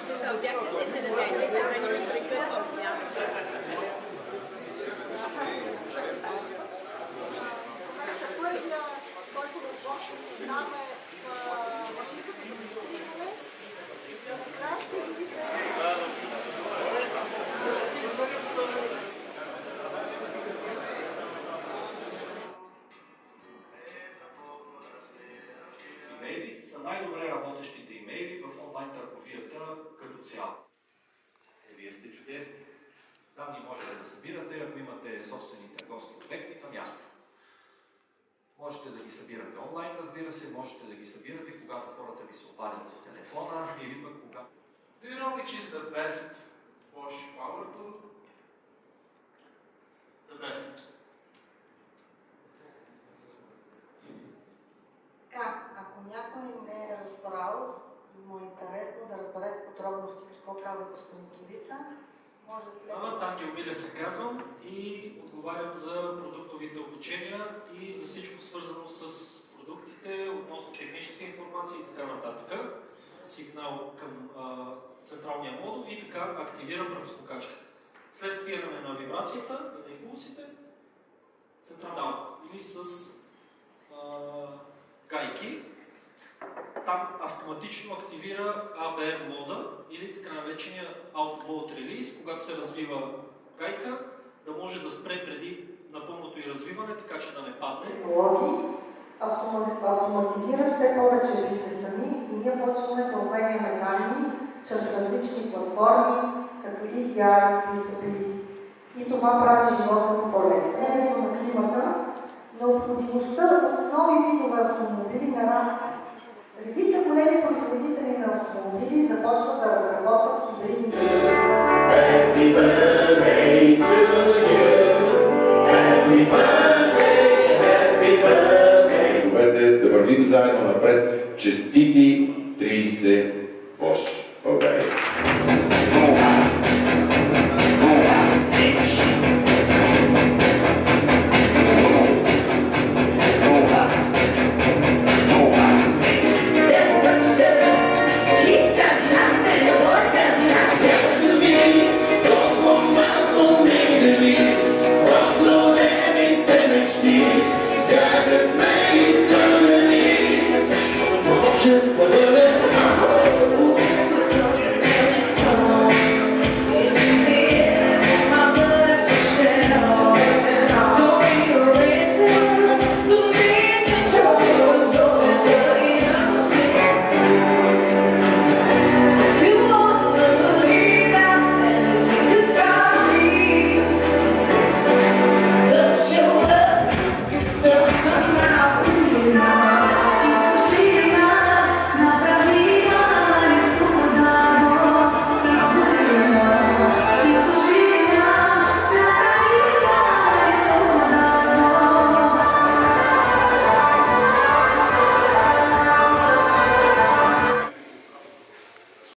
Бяхте се телевизия, че ме не прекъсвам. Първия, който въпрос ще създава машинката за подстригване. Накрая ще видите... Имейли са най-добре работещите имейли в онлайн търговията като цяло. Вие сте чудесни. Данни можете да събирате, ако имате собствени търговски обекти на място. Можете да ги събирате онлайн, разбира се, можете да ги събирате, когато хората ви се обадят по телефона или пък когато... Do you know which is the best Bosch power tool? The best. Ако някой не е разбрал и му е интересно да разбере в подробности какво каза господин Кирица, може след... Ангел Милев се казвам и отговарям за продуктовите обучения и за всичко свързано с продуктите, относно техническа информация и така нататък. Сигнал към централния модул и така активирам пръстоскачката. След спиране на вибрацията и на импулсите, централна или с гайки, там автоматично активира ABR мода или така наречения Auto Bolt Release, когато се развива гайка, да може да спре преди напълното й развиване, така че да не падне. Технологии автоматизират все повече бизнеса ни и ние почваме да обменяме данни чрез различни платформи, като EDR, P2P. И това прави живота ни по-лесен. На климата, необходимостта от нови видове автомобили нараства. Редица големи производители на автомобили започват да разработват хибридни Happy birthday to you. Happy birthday, happy birthday. Да вървим заедно напред. Честити 30 Bosch България.